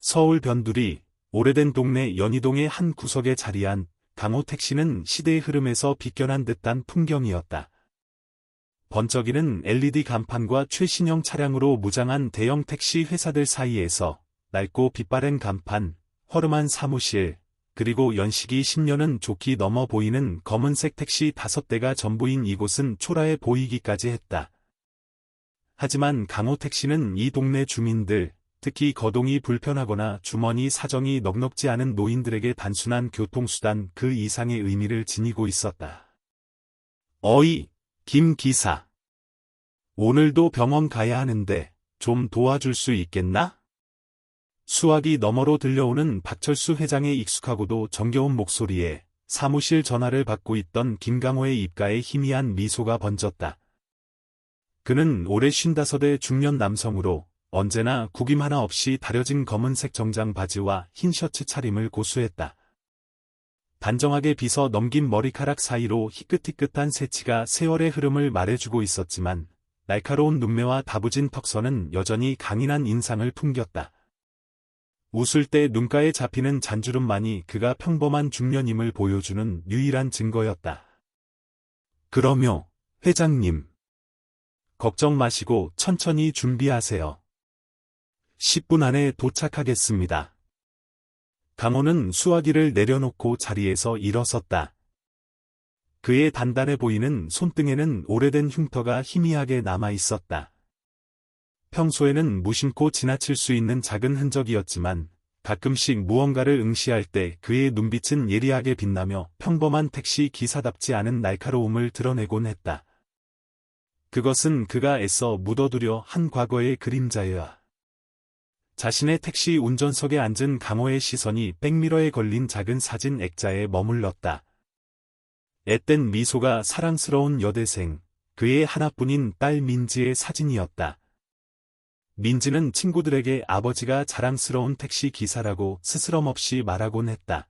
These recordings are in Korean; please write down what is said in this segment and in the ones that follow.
서울 변두리, 오래된 동네 연희동의 한 구석에 자리한 강호 택시는 시대의 흐름에서 비껴난 듯한 풍경이었다. 번쩍이는 LED 간판과 최신형 차량으로 무장한 대형 택시 회사들 사이에서 낡고 빛바랜 간판, 허름한 사무실, 그리고 연식이 10년은 좋게 넘어 보이는 검은색 택시 5대가 전부인 이곳은 초라해 보이기까지 했다. 하지만 강호 택시는 이 동네 주민들, 특히 거동이 불편하거나 주머니 사정이 넉넉지 않은 노인들에게 단순한 교통수단 그 이상의 의미를 지니고 있었다. 어이, 김 기사. 오늘도 병원 가야 하는데 좀 도와줄 수 있겠나? 수화기 너머로 들려오는 박철수 회장의 익숙하고도 정겨운 목소리에 사무실 전화를 받고 있던 김강호의 입가에 희미한 미소가 번졌다. 그는 올해 55의 중년 남성으로 언제나 구김 하나 없이 다려진 검은색 정장 바지와 흰 셔츠 차림을 고수했다. 단정하게 빗어 넘긴 머리카락 사이로 희끗희끗한 새치가 세월의 흐름을 말해주고 있었지만 날카로운 눈매와 다부진 턱선은 여전히 강인한 인상을 풍겼다. 웃을 때 눈가에 잡히는 잔주름만이 그가 평범한 중년임을 보여주는 유일한 증거였다. 그러며 회장님. 걱정 마시고 천천히 준비하세요. 10분 안에 도착하겠습니다. 강호는 수화기를 내려놓고 자리에서 일어섰다. 그의 단단해 보이는 손등에는 오래된 흉터가 희미하게 남아 있었다. 평소에는 무심코 지나칠 수 있는 작은 흔적이었지만 가끔씩 무언가를 응시할 때 그의 눈빛은 예리하게 빛나며 평범한 택시 기사답지 않은 날카로움을 드러내곤 했다. 그것은 그가 애써 묻어두려 한 과거의 그림자여야. 자신의 택시 운전석에 앉은 강호의 시선이 백미러에 걸린 작은 사진 액자에 머물렀다. 앳된 미소가 사랑스러운 여대생, 그의 하나뿐인 딸 민지의 사진이었다. 민지는 친구들에게 아버지가 자랑스러운 택시 기사라고 스스럼없이 말하곤 했다.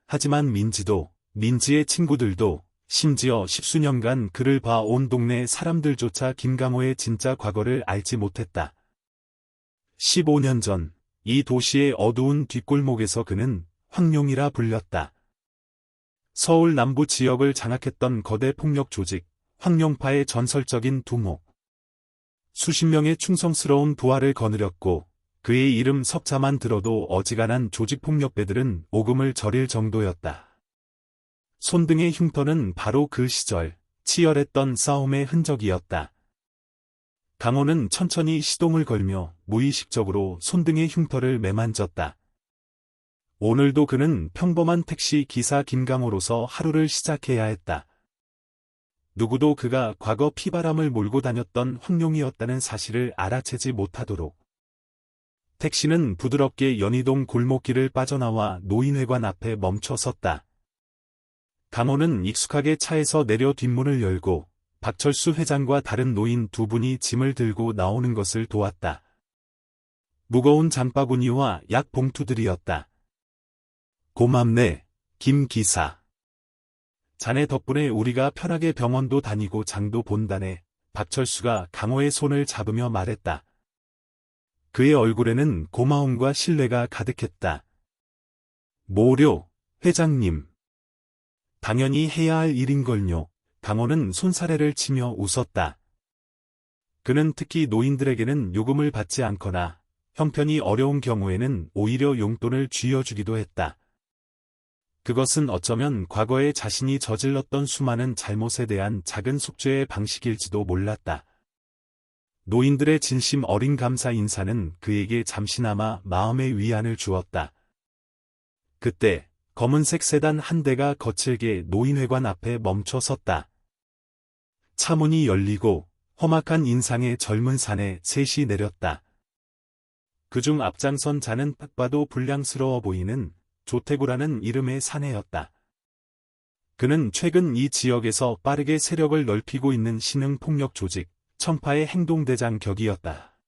하지만 민지도, 민지의 친구들도, 심지어 10수년간 그를 봐온 동네 사람들조차 김강호의 진짜 과거를 알지 못했다. 15년 전, 이 도시의 어두운 뒷골목에서 그는 황룡이라 불렸다. 서울 남부 지역을 장악했던 거대 폭력 조직, 황룡파의 전설적인 두목. 수십 명의 충성스러운 부하를 거느렸고, 그의 이름 석자만 들어도 어지간한 조직폭력배들은 오금을 저릴 정도였다. 손등의 흉터는 바로 그 시절, 치열했던 싸움의 흔적이었다. 강호는 천천히 시동을 걸며 무의식적으로 손등의 흉터를 매만졌다. 오늘도 그는 평범한 택시 기사 김강호로서 하루를 시작해야 했다. 누구도 그가 과거 피바람을 몰고 다녔던 황룡이었다는 사실을 알아채지 못하도록. 택시는 부드럽게 연희동 골목길을 빠져나와 노인회관 앞에 멈춰 섰다. 강호는 익숙하게 차에서 내려 뒷문을 열고 박철수 회장과 다른 노인 두 분이 짐을 들고 나오는 것을 도왔다. 무거운 장바구니와 약 봉투들이었다. 고맙네, 김 기사. 자네 덕분에 우리가 편하게 병원도 다니고 장도 본다네. 박철수가 강호의 손을 잡으며 말했다. 그의 얼굴에는 고마움과 신뢰가 가득했다. 뭐려, 회장님. 당연히 해야 할 일인걸요. 강호는 손사래를 치며 웃었다. 그는 특히 노인들에게는 요금을 받지 않거나 형편이 어려운 경우에는 오히려 용돈을 쥐어주기도 했다. 그것은 어쩌면 과거에 자신이 저질렀던 수많은 잘못에 대한 작은 속죄의 방식일지도 몰랐다. 노인들의 진심 어린 감사 인사는 그에게 잠시나마 마음의 위안을 주었다. 그때 검은색 세단 한 대가 거칠게 노인회관 앞에 멈춰 섰다. 차문이 열리고 험악한 인상의 젊은 사내 셋이 내렸다. 그중 앞장선 자는 딱 봐도 불량스러워 보이는 조태구라는 이름의 사내였다. 그는 최근 이 지역에서 빠르게 세력을 넓히고 있는 신흥폭력 조직, 청파의 행동대장 격이었다.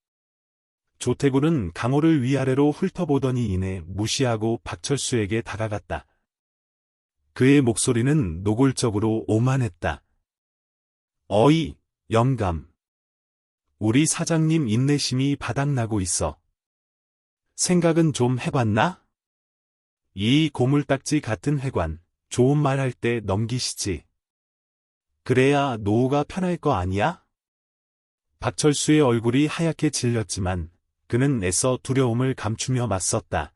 조태구는 강호를 위아래로 훑어보더니 이내 무시하고 박철수에게 다가갔다. 그의 목소리는 노골적으로 오만했다. 어이, 영감. 우리 사장님 인내심이 바닥나고 있어. 생각은 좀 해봤나? 이 고물딱지 같은 회관, 좋은 말 할 때 넘기시지. 그래야 노후가 편할 거 아니야? 박철수의 얼굴이 하얗게 질렸지만 그는 애써 두려움을 감추며 맞섰다.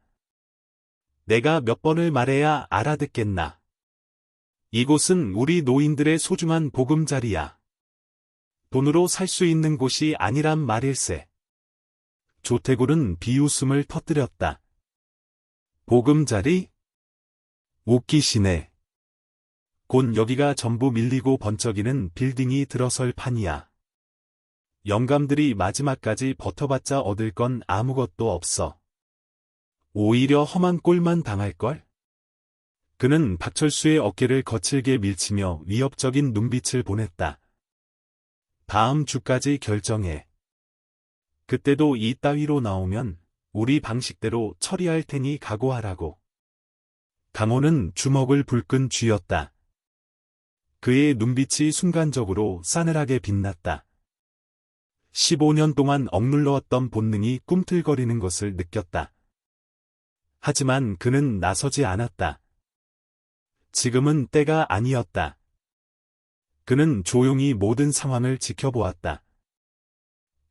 내가 몇 번을 말해야 알아듣겠나? 이곳은 우리 노인들의 소중한 보금자리야. 돈으로 살 수 있는 곳이 아니란 말일세. 조태굴은 비웃음을 터뜨렸다. 보금자리? 웃기시네. 곧 여기가 전부 밀리고 번쩍이는 빌딩이 들어설 판이야. 영감들이 마지막까지 버텨봤자 얻을 건 아무것도 없어. 오히려 험한 꼴만 당할걸? 그는 박철수의 어깨를 거칠게 밀치며 위협적인 눈빛을 보냈다. 다음 주까지 결정해. 그때도 이 따위로 나오면 우리 방식대로 처리할 테니 각오하라고. 강호는 주먹을 불끈 쥐었다. 그의 눈빛이 순간적으로 싸늘하게 빛났다. 15년 동안 억눌러왔던 본능이 꿈틀거리는 것을 느꼈다. 하지만 그는 나서지 않았다. 지금은 때가 아니었다. 그는 조용히 모든 상황을 지켜보았다.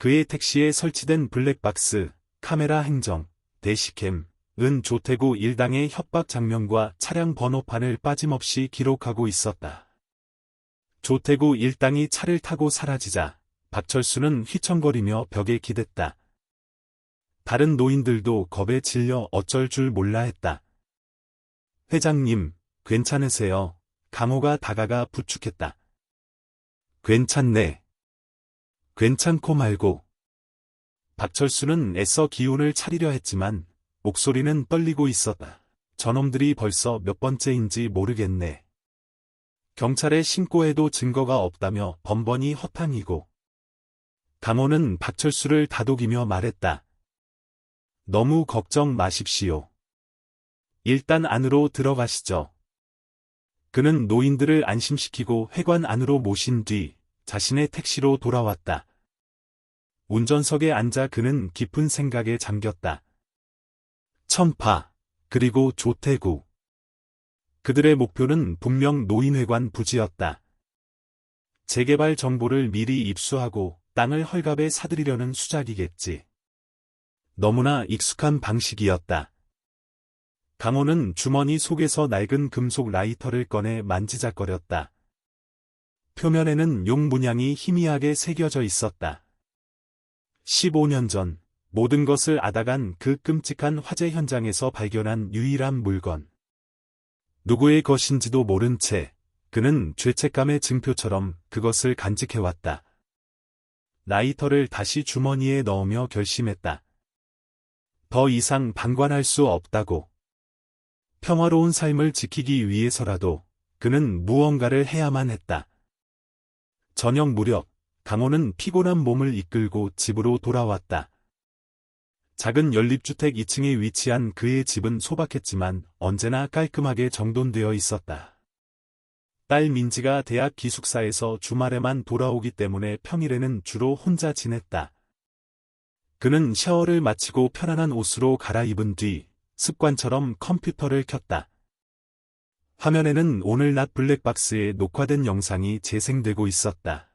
그의 택시에 설치된 블랙박스, 카메라 행정, 대시캠, 은 조태구 일당의 협박 장면과 차량 번호판을 빠짐없이 기록하고 있었다. 조태구 일당이 차를 타고 사라지자 박철수는 휘청거리며 벽에 기댔다. 다른 노인들도 겁에 질려 어쩔 줄 몰라 했다. 회장님, 괜찮으세요? 강호가 다가가 부축했다. 괜찮네. 괜찮고 말고. 박철수는 애써 기운을 차리려 했지만 목소리는 떨리고 있었다. 저놈들이 벌써 몇 번째인지 모르겠네. 경찰에 신고해도 증거가 없다며 번번이 허탕이고. 강호는 박철수를 다독이며 말했다. 너무 걱정 마십시오. 일단 안으로 들어가시죠. 그는 노인들을 안심시키고 회관 안으로 모신 뒤 자신의 택시로 돌아왔다. 운전석에 앉아 그는 깊은 생각에 잠겼다. 천파, 그리고 조태구. 그들의 목표는 분명 노인회관 부지였다. 재개발 정보를 미리 입수하고 땅을 헐값에 사들이려는 수작이겠지. 너무나 익숙한 방식이었다. 강호는 주머니 속에서 낡은 금속 라이터를 꺼내 만지작거렸다. 표면에는 용 문양이 희미하게 새겨져 있었다. 15년 전 모든 것을 앗아간 그 끔찍한 화재 현장에서 발견한 유일한 물건. 누구의 것인지도 모른 채 그는 죄책감의 증표처럼 그것을 간직해왔다. 라이터를 다시 주머니에 넣으며 결심했다. 더 이상 방관할 수 없다고. 평화로운 삶을 지키기 위해서라도 그는 무언가를 해야만 했다. 저녁 무렵 강호는 피곤한 몸을 이끌고 집으로 돌아왔다. 작은 연립주택 2층에 위치한 그의 집은 소박했지만 언제나 깔끔하게 정돈되어 있었다. 딸 민지가 대학 기숙사에서 주말에만 돌아오기 때문에 평일에는 주로 혼자 지냈다. 그는 샤워를 마치고 편안한 옷으로 갈아입은 뒤 습관처럼 컴퓨터를 켰다. 화면에는 오늘 낮 블랙박스에 녹화된 영상이 재생되고 있었다.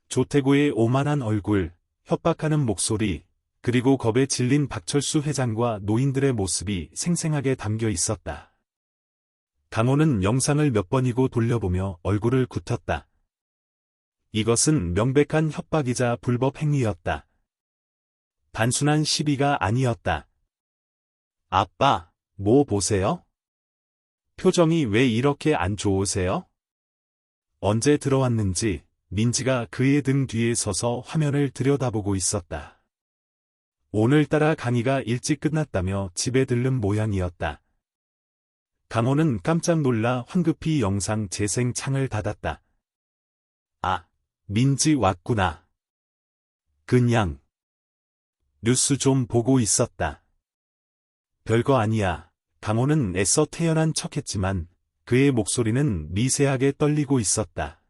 조태구의 오만한 얼굴, 협박하는 목소리, 그리고 겁에 질린 박철수 회장과 노인들의 모습이 생생하게 담겨 있었다. 강호는 영상을 몇 번이고 돌려보며 얼굴을 굳혔다. 이것은 명백한 협박이자 불법 행위였다. 단순한 시비가 아니었다. 아빠, 뭐 보세요? 표정이 왜 이렇게 안 좋으세요? 언제 들어왔는지 민지가 그의 등 뒤에 서서 화면을 들여다보고 있었다. 오늘따라 강의가 일찍 끝났다며 집에 들른 모양이었다. 강호는 깜짝 놀라 황급히 영상 재생 창을 닫았다. 아, 민지 왔구나. 그냥 뉴스 좀 보고 있었다. 별거 아니야. 강호는 애써 태연한 척했지만 그의 목소리는 미세하게 떨리고 있었다.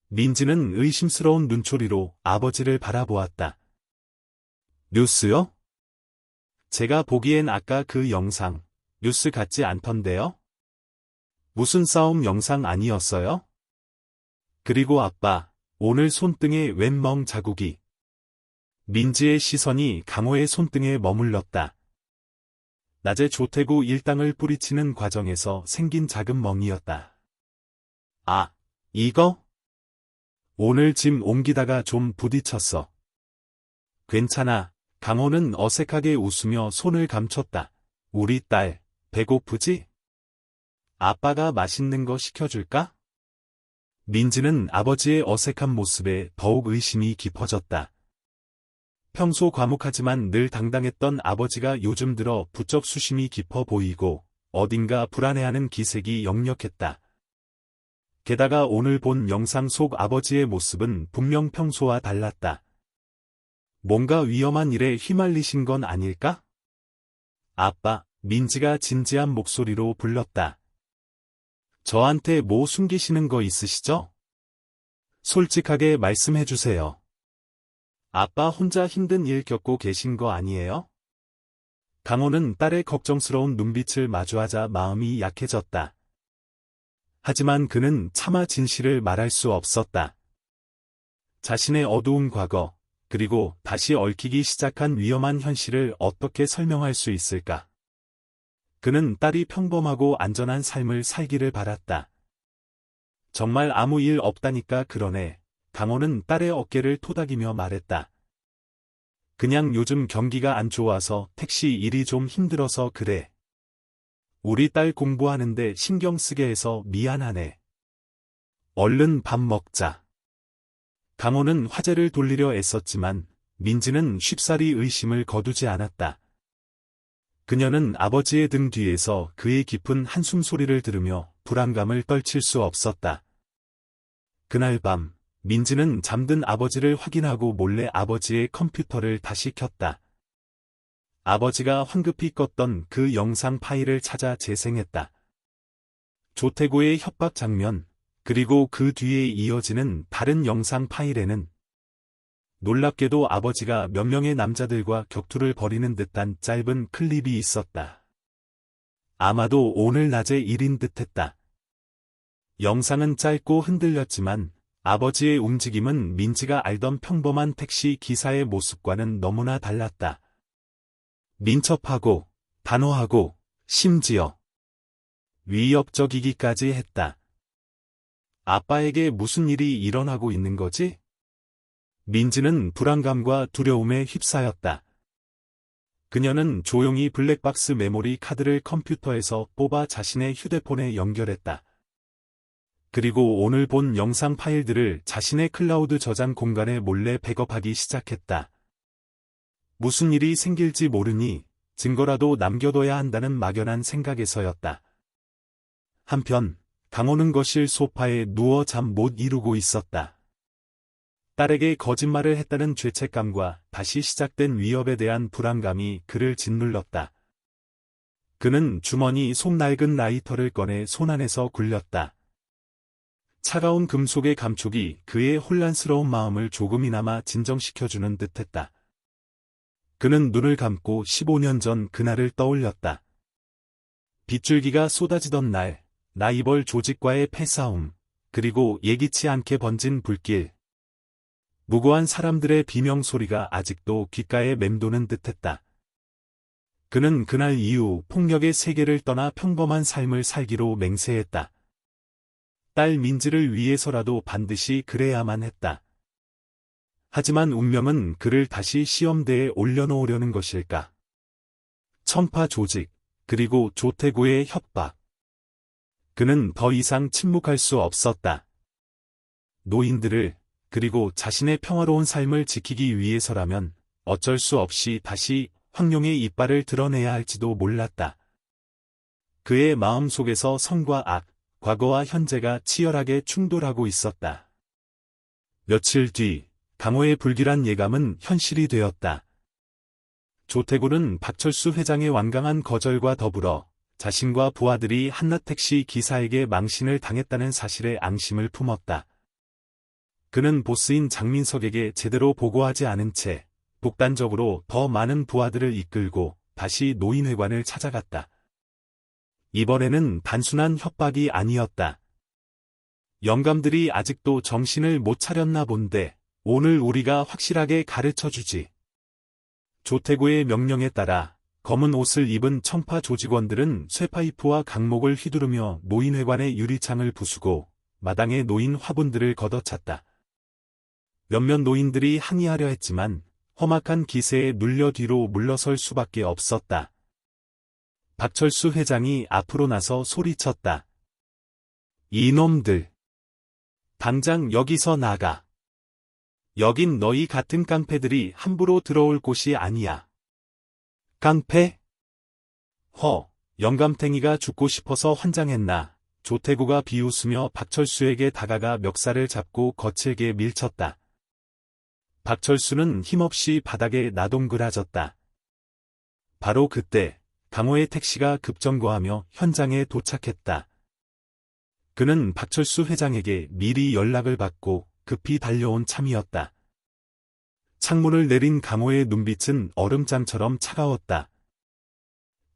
민지는 의심스러운 눈초리로 아버지를 바라보았다. 뉴스요? 제가 보기엔 아까 그 영상, 뉴스 같지 않던데요? 무슨 싸움 영상 아니었어요? 그리고 아빠, 오늘 손등에 웬 멍 자국이. 민지의 시선이 강호의 손등에 머물렀다. 낮에 조태구 일당을 뿌리치는 과정에서 생긴 작은 멍이었다. 아, 이거? 오늘 짐 옮기다가 좀 부딪혔어. 괜찮아. 강호는 어색하게 웃으며 손을 감췄다. 우리 딸, 배고프지? 아빠가 맛있는 거 시켜줄까? 민지는 아버지의 어색한 모습에 더욱 의심이 깊어졌다. 평소 과묵하지만 늘 당당했던 아버지가 요즘 들어 부쩍 수심이 깊어 보이고 어딘가 불안해하는 기색이 역력했다. 게다가 오늘 본 영상 속 아버지의 모습은 분명 평소와 달랐다. 뭔가 위험한 일에 휘말리신 건 아닐까? 아빠, 민지가 진지한 목소리로 불렀다. 저한테 뭐 숨기시는 거 있으시죠? 솔직하게 말씀해 주세요. 아빠 혼자 힘든 일 겪고 계신 거 아니에요? 강호는 딸의 걱정스러운 눈빛을 마주하자 마음이 약해졌다. 하지만 그는 차마 진실을 말할 수 없었다. 자신의 어두운 과거, 그리고 다시 얽히기 시작한 위험한 현실을 어떻게 설명할 수 있을까? 그는 딸이 평범하고 안전한 삶을 살기를 바랐다. 정말 아무 일 없다니까 그러네. 강호는 딸의 어깨를 토닥이며 말했다. 그냥 요즘 경기가 안 좋아서 택시 일이 좀 힘들어서 그래. 우리 딸 공부하는데 신경 쓰게 해서 미안하네. 얼른 밥 먹자. 강호는 화제를 돌리려 애썼지만 민지는 쉽사리 의심을 거두지 않았다. 그녀는 아버지의 등 뒤에서 그의 깊은 한숨 소리를 들으며 불안감을 떨칠 수 없었다. 그날 밤, 민지는 잠든 아버지를 확인하고 몰래 아버지의 컴퓨터를 다시 켰다. 아버지가 황급히 껐던 그 영상 파일을 찾아 재생했다. 조태구의 협박 장면, 그리고 그 뒤에 이어지는 다른 영상 파일에는 놀랍게도 아버지가 몇 명의 남자들과 격투를 벌이는 듯한 짧은 클립이 있었다. 아마도 오늘 낮의 일인 듯했다. 영상은 짧고 흔들렸지만 아버지의 움직임은 민지가 알던 평범한 택시 기사의 모습과는 너무나 달랐다. 민첩하고 단호하고 심지어 위협적이기까지 했다. 아빠에게 무슨 일이 일어나고 있는 거지? 민지는 불안감과 두려움에 휩싸였다. 그녀는 조용히 블랙박스 메모리 카드를 컴퓨터에서 뽑아 자신의 휴대폰에 연결했다. 그리고 오늘 본 영상 파일들을 자신의 클라우드 저장 공간에 몰래 백업하기 시작했다. 무슨 일이 생길지 모르니 증거라도 남겨둬야 한다는 막연한 생각에서였다. 한편 강호는 거실 소파에 누워 잠 못 이루고 있었다. 딸에게 거짓말을 했다는 죄책감과 다시 시작된 위협에 대한 불안감이 그를 짓눌렀다. 그는 주머니 속 낡은 라이터를 꺼내 손안에서 굴렸다. 차가운 금속의 감촉이 그의 혼란스러운 마음을 조금이나마 진정시켜주는 듯했다. 그는 눈을 감고 15년 전 그날을 떠올렸다. 빗줄기가 쏟아지던 날, 라이벌 조직과의 패싸움, 그리고 예기치 않게 번진 불길. 무고한 사람들의 비명소리가 아직도 귓가에 맴도는 듯했다. 그는 그날 이후 폭력의 세계를 떠나 평범한 삶을 살기로 맹세했다. 딸 민지를 위해서라도 반드시 그래야만 했다. 하지만 운명은 그를 다시 시험대에 올려놓으려는 것일까? 천파 조직, 그리고 조태구의 협박. 그는 더 이상 침묵할 수 없었다. 노인들을, 그리고 자신의 평화로운 삶을 지키기 위해서라면 어쩔 수 없이 다시 황룡의 이빨을 드러내야 할지도 몰랐다. 그의 마음속에서 선과 악, 과거와 현재가 치열하게 충돌하고 있었다. 며칠 뒤, 강호의 불길한 예감은 현실이 되었다. 조태구는 박철수 회장의 완강한 거절과 더불어 자신과 부하들이 한낱 택시 기사에게 망신을 당했다는 사실에 앙심을 품었다. 그는 보스인 장민석에게 제대로 보고하지 않은 채 독단적으로 더 많은 부하들을 이끌고 다시 노인회관을 찾아갔다. 이번에는 단순한 협박이 아니었다. 영감들이 아직도 정신을 못 차렸나 본데 오늘 우리가 확실하게 가르쳐주지. 조태구의 명령에 따라 검은 옷을 입은 청파 조직원들은 쇠파이프와 강목을 휘두르며 노인회관의 유리창을 부수고 마당에 놓인 화분들을 걷어찼다. 몇몇 노인들이 항의하려 했지만 험악한 기세에 눌려 뒤로 물러설 수밖에 없었다. 박철수 회장이 앞으로 나서 소리쳤다. 이놈들! 당장 여기서 나가. 여긴 너희 같은 깡패들이 함부로 들어올 곳이 아니야. 깡패? 영감탱이가 죽고 싶어서 환장했나. 조태구가 비웃으며 박철수에게 다가가 멱살을 잡고 거칠게 밀쳤다. 박철수는 힘없이 바닥에 나동그라졌다. 바로 그때 강호의 택시가 급정거하며 현장에 도착했다. 그는 박철수 회장에게 미리 연락을 받고 급히 달려온 참이었다. 창문을 내린 강호의 눈빛은 얼음장처럼 차가웠다.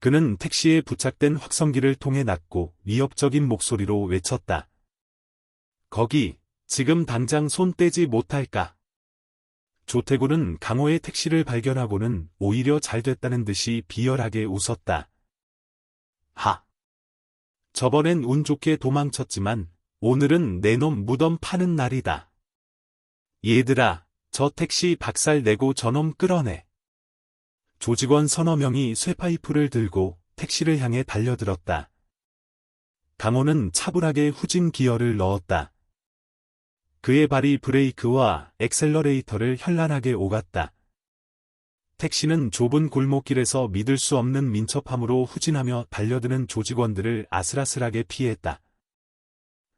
그는 택시에 부착된 확성기를 통해 낮고 위협적인 목소리로 외쳤다. 거기, 지금 당장 손 떼지 못할까? 조태구는 강호의 택시를 발견하고는 오히려 잘됐다는 듯이 비열하게 웃었다. 저번엔 운 좋게 도망쳤지만 오늘은 내 놈 무덤 파는 날이다. 얘들아, 저 택시 박살내고 저놈 끌어내. 조직원 서너 명이 쇠파이프를 들고 택시를 향해 달려들었다. 강호는 차분하게 후진 기어를 넣었다. 그의 발이 브레이크와 엑셀러레이터를 현란하게 오갔다. 택시는 좁은 골목길에서 믿을 수 없는 민첩함으로 후진하며 달려드는 조직원들을 아슬아슬하게 피했다.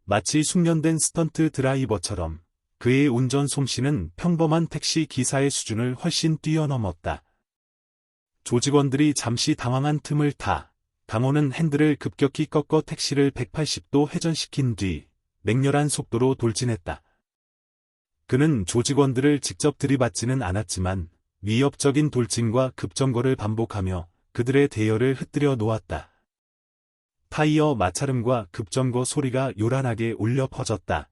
마치 숙련된 스턴트 드라이버처럼 그의 운전 솜씨는 평범한 택시 기사의 수준을 훨씬 뛰어넘었다. 조직원들이 잠시 당황한 틈을 타 강호는 핸들을 급격히 꺾어 택시를 180도 회전시킨 뒤 맹렬한 속도로 돌진했다. 그는 조직원들을 직접 들이받지는 않았지만 위협적인 돌진과 급정거를 반복하며 그들의 대열을 흩뜨려 놓았다. 타이어 마찰음과 급정거 소리가 요란하게 울려 퍼졌다.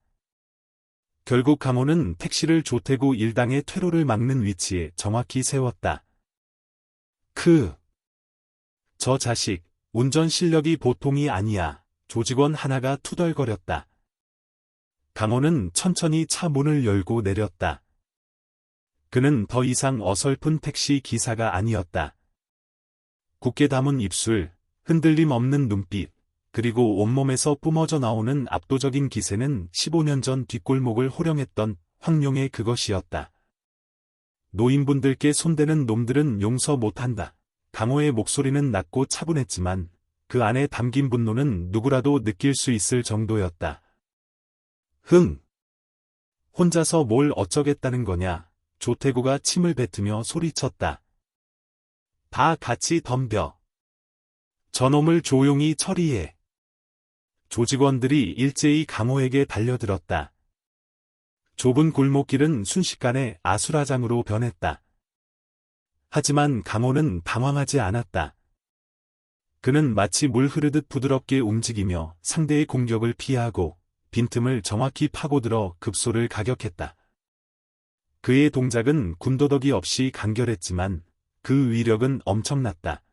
결국 강호는 택시를 조태구 일당의 퇴로를 막는 위치에 정확히 세웠다. 저 자식, 운전 실력이 보통이 아니야. 조직원 하나가 투덜거렸다. 강호는 천천히 차 문을 열고 내렸다. 그는 더 이상 어설픈 택시 기사가 아니었다. 굳게 담은 입술, 흔들림 없는 눈빛, 그리고 온몸에서 뿜어져 나오는 압도적인 기세는 15년 전 뒷골목을 호령했던 황룡의 그것이었다. 노인분들께 손대는 놈들은 용서 못한다. 강호의 목소리는 낮고 차분했지만 그 안에 담긴 분노는 누구라도 느낄 수 있을 정도였다. 혼자서 뭘 어쩌겠다는 거냐. 조태구가 침을 뱉으며 소리쳤다. 다 같이 덤벼. 저놈을 조용히 처리해. 조직원들이 일제히 강호에게 달려들었다. 좁은 골목길은 순식간에 아수라장으로 변했다. 하지만 강호는 당황하지 않았다. 그는 마치 물 흐르듯 부드럽게 움직이며 상대의 공격을 피하고 빈틈을 정확히 파고들어 급소를 가격했다. 그의 동작은 군더더기 없이 간결했지만 그 위력은 엄청났다.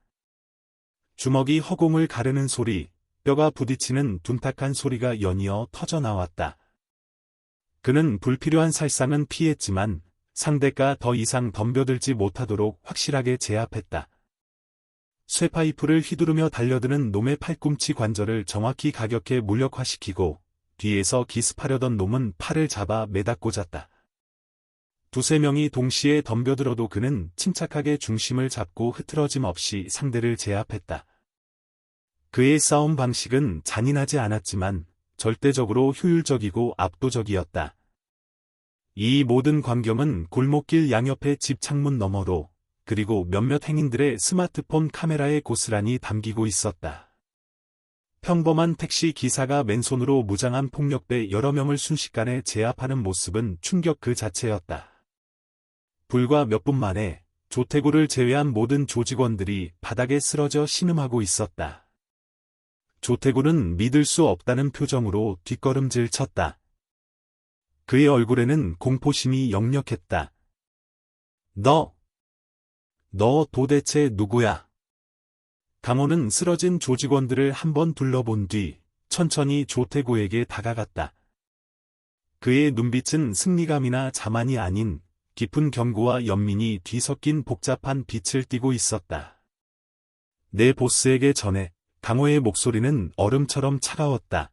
주먹이 허공을 가르는 소리, 뼈가 부딪히는 둔탁한 소리가 연이어 터져나왔다. 그는 불필요한 살상은 피했지만 상대가 더 이상 덤벼들지 못하도록 확실하게 제압했다. 쇠파이프를 휘두르며 달려드는 놈의 팔꿈치 관절을 정확히 가격해 무력화시키고 뒤에서 기습하려던 놈은 팔을 잡아 매다 꽂았다. 두세 명이 동시에 덤벼들어도 그는 침착하게 중심을 잡고 흐트러짐 없이 상대를 제압했다. 그의 싸움 방식은 잔인하지 않았지만 절대적으로 효율적이고 압도적이었다. 이 모든 광경은 골목길 양옆의 집 창문 너머로 그리고 몇몇 행인들의 스마트폰 카메라에 고스란히 담기고 있었다. 평범한 택시 기사가 맨손으로 무장한 폭력배 여러 명을 순식간에 제압하는 모습은 충격 그 자체였다. 불과 몇 분 만에 조태구를 제외한 모든 조직원들이 바닥에 쓰러져 신음하고 있었다. 조태구는 믿을 수 없다는 표정으로 뒷걸음질 쳤다. 그의 얼굴에는 공포심이 역력했다. 너 도대체 누구야? 강호는 쓰러진 조직원들을 한번 둘러본 뒤 천천히 조태구에게 다가갔다. 그의 눈빛은 승리감이나 자만이 아닌 깊은 경고와 연민이 뒤섞인 복잡한 빛을 띠고 있었다. 내 보스에게 전해. 강호의 목소리는 얼음처럼 차가웠다.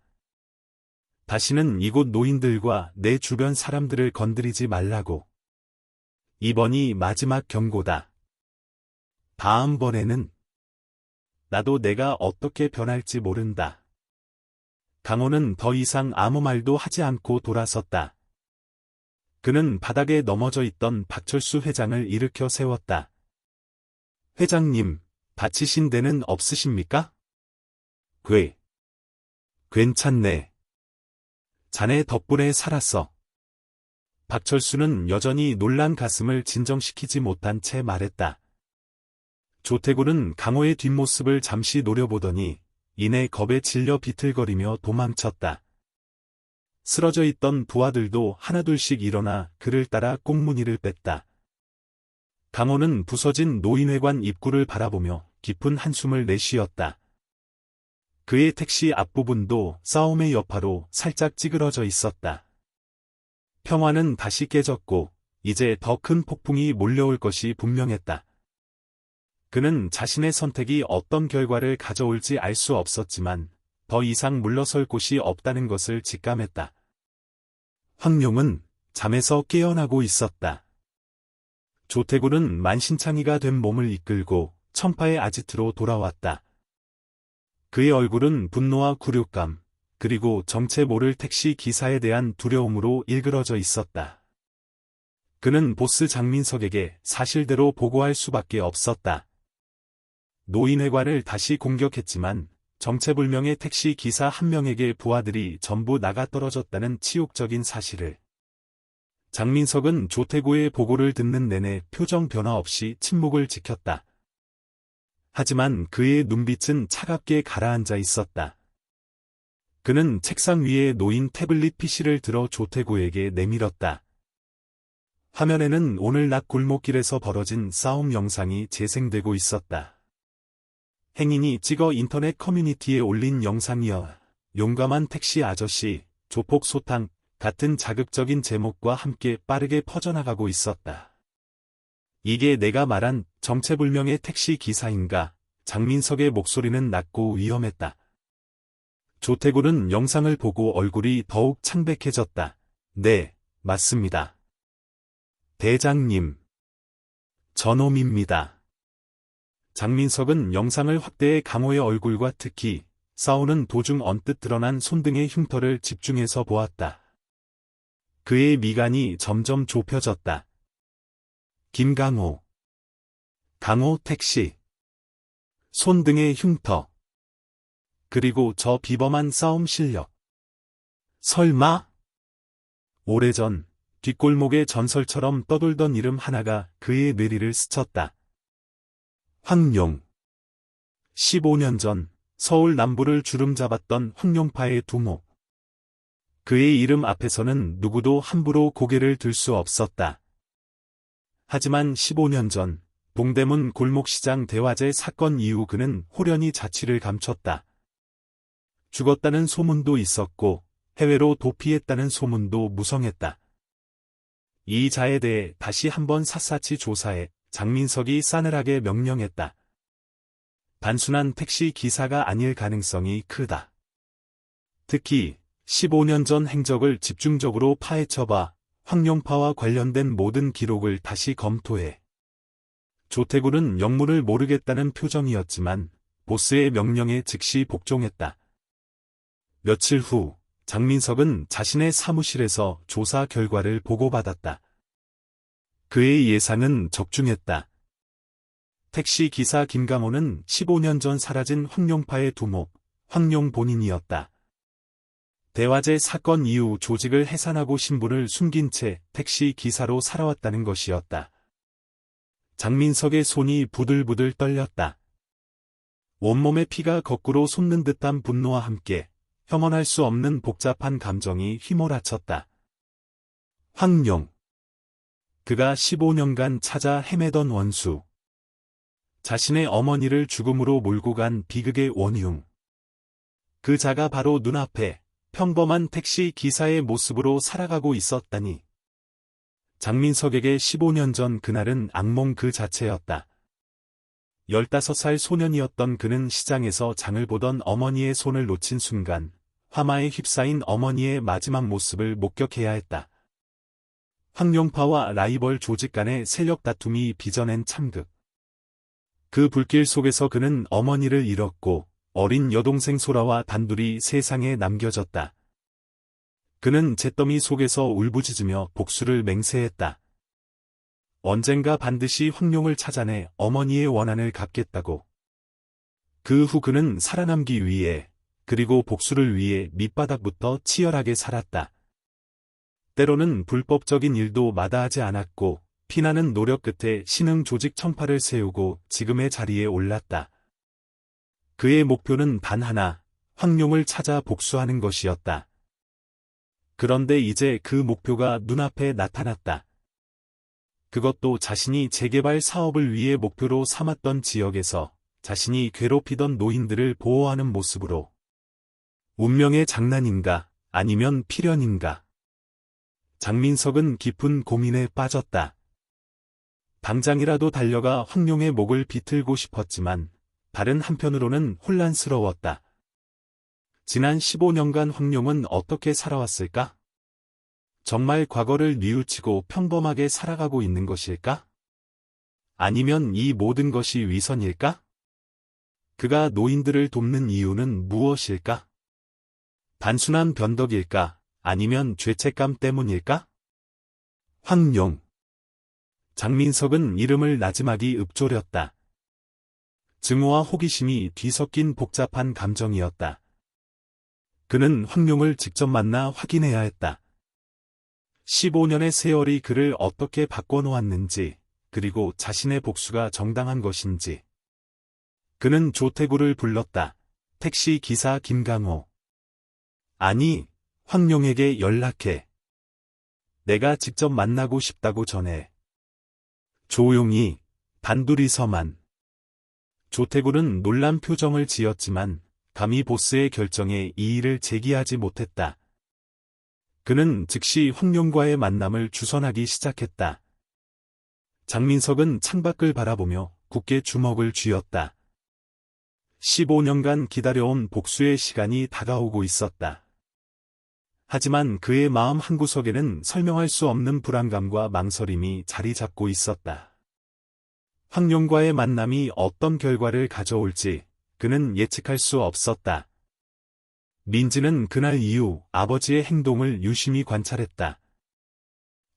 다시는 이곳 노인들과 내 주변 사람들을 건드리지 말라고. 이번이 마지막 경고다. 다음번에는 나도 내가 어떻게 변할지 모른다. 강호는 더 이상 아무 말도 하지 않고 돌아섰다. 그는 바닥에 넘어져 있던 박철수 회장을 일으켜 세웠다. 회장님, 다치신 데는 없으십니까? 괜찮네. 자네 덕분에 살았어. 박철수는 여전히 놀란 가슴을 진정시키지 못한 채 말했다. 조태구는 강호의 뒷모습을 잠시 노려보더니 이내 겁에 질려 비틀거리며 도망쳤다. 쓰러져 있던 부하들도 하나둘씩 일어나 그를 따라 꽁무니를 뺐다. 강호는 부서진 노인회관 입구를 바라보며 깊은 한숨을 내쉬었다. 그의 택시 앞부분도 싸움의 여파로 살짝 찌그러져 있었다. 평화는 다시 깨졌고 이제 더 큰 폭풍이 몰려올 것이 분명했다. 그는 자신의 선택이 어떤 결과를 가져올지 알 수 없었지만 더 이상 물러설 곳이 없다는 것을 직감했다. 황룡은 잠에서 깨어나고 있었다. 조태구는 만신창이가 된 몸을 이끌고 청파의 아지트로 돌아왔다. 그의 얼굴은 분노와 굴욕감, 그리고 정체 모를 택시 기사에 대한 두려움으로 일그러져 있었다. 그는 보스 장민석에게 사실대로 보고할 수밖에 없었다. 노인회관을 다시 공격했지만 정체불명의 택시 기사 한 명에게 부하들이 전부 나가떨어졌다는 치욕적인 사실을. 장민석은 조태구의 보고를 듣는 내내 표정 변화 없이 침묵을 지켰다. 하지만 그의 눈빛은 차갑게 가라앉아 있었다. 그는 책상 위에 놓인 태블릿 PC를 들어 조태구에게 내밀었다. 화면에는 오늘 낮 골목길에서 벌어진 싸움 영상이 재생되고 있었다. 행인이 찍어 인터넷 커뮤니티에 올린 영상이여. 용감한 택시 아저씨, 조폭 소탕 같은 자극적인 제목과 함께 빠르게 퍼져나가고 있었다. 이게 내가 말한 정체불명의 택시 기사인가? 장민석의 목소리는 낮고 위험했다. 조태구는 영상을 보고 얼굴이 더욱 창백해졌다. 네, 맞습니다. 대장님. 저놈입니다. 장민석은 영상을 확대해 강호의 얼굴과 특히 싸우는 도중 언뜻 드러난 손등의 흉터를 집중해서 보았다. 그의 미간이 점점 좁혀졌다. 김강호. 강호 택시. 손등의 흉터. 그리고 저 비범한 싸움 실력. 설마? 오래전 뒷골목의 전설처럼 떠돌던 이름 하나가 그의 뇌리를 스쳤다. 황룡. 15년 전 서울 남부를 주름잡았던 황룡파의 두목. 그의 이름 앞에서는 누구도 함부로 고개를 들 수 없었다. 하지만 15년 전 동대문 골목시장 대화제 사건 이후 그는 호련히 자취를 감췄다. 죽었다는 소문도 있었고 해외로 도피했다는 소문도 무성했다. 이 자에 대해 다시 한번 샅샅이 조사해 장민석이 싸늘하게 명령했다. 단순한 택시 기사가 아닐 가능성이 크다. 특히 15년 전 행적을 집중적으로 파헤쳐봐 황룡파와 관련된 모든 기록을 다시 검토해. 조태구는 영문을 모르겠다는 표정이었지만 보스의 명령에 즉시 복종했다. 며칠 후 장민석은 자신의 사무실에서 조사 결과를 보고받았다. 그의 예상은 적중했다. 택시 기사 김강호는 15년 전 사라진 황룡파의 두목, 황룡 본인이었다. 대화제 사건 이후 조직을 해산하고 신분을 숨긴 채 택시 기사로 살아왔다는 것이었다. 장민석의 손이 부들부들 떨렸다. 온몸의 피가 거꾸로 솟는 듯한 분노와 함께 혐오할 수 없는 복잡한 감정이 휘몰아쳤다. 황룡. 그가 15년간 찾아 헤매던 원수. 자신의 어머니를 죽음으로 몰고 간 비극의 원흉. 그 자가 바로 눈앞에 평범한 택시 기사의 모습으로 살아가고 있었다니. 장민석에게 15년 전 그날은 악몽 그 자체였다. 15살 소년이었던 그는 시장에서 장을 보던 어머니의 손을 놓친 순간 화마에 휩싸인 어머니의 마지막 모습을 목격해야 했다. 황룡파와 라이벌 조직 간의 세력 다툼이 빚어낸 참극. 그 불길 속에서 그는 어머니를 잃었고 어린 여동생 소라와 단둘이 세상에 남겨졌다. 그는 잿더미 속에서 울부짖으며 복수를 맹세했다. 언젠가 반드시 황룡을 찾아내 어머니의 원한을 갚겠다고. 그 후 그는 살아남기 위해, 그리고 복수를 위해 밑바닥부터 치열하게 살았다. 때로는 불법적인 일도 마다하지 않았고, 피나는 노력 끝에 신흥 조직 청파를 세우고 지금의 자리에 올랐다. 그의 목표는 단 하나, 황룡을 찾아 복수하는 것이었다. 그런데 이제 그 목표가 눈앞에 나타났다. 그것도 자신이 재개발 사업을 위해 목표로 삼았던 지역에서 자신이 괴롭히던 노인들을 보호하는 모습으로. 운명의 장난인가, 아니면 필연인가. 장민석은 깊은 고민에 빠졌다. 당장이라도 달려가 황룡의 목을 비틀고 싶었지만 다른 한편으로는 혼란스러웠다. 지난 15년간 황룡은 어떻게 살아왔을까? 정말 과거를 뉘우치고 평범하게 살아가고 있는 것일까? 아니면 이 모든 것이 위선일까? 그가 노인들을 돕는 이유는 무엇일까? 단순한 변덕일까? 아니면 죄책감 때문일까? 황룡. 장민석은 이름을 나지막이 읊조렸다. 증오와 호기심이 뒤섞인 복잡한 감정이었다. 그는 황룡을 직접 만나 확인해야 했다. 15년의 세월이 그를 어떻게 바꿔놓았는지, 그리고 자신의 복수가 정당한 것인지. 그는 조태구를 불렀다. 택시 기사 김강호. 아니, 황룡에게 연락해. 내가 직접 만나고 싶다고 전해. 조용히, 단둘이서만. 조태구는 놀란 표정을 지었지만 감히 보스의 결정에 이의를 제기하지 못했다. 그는 즉시 황룡과의 만남을 주선하기 시작했다. 장민석은 창밖을 바라보며 굳게 주먹을 쥐었다. 15년간 기다려온 복수의 시간이 다가오고 있었다. 하지만 그의 마음 한구석에는 설명할 수 없는 불안감과 망설임이 자리 잡고 있었다. 황룡과의 만남이 어떤 결과를 가져올지 그는 예측할 수 없었다. 민지는 그날 이후 아버지의 행동을 유심히 관찰했다.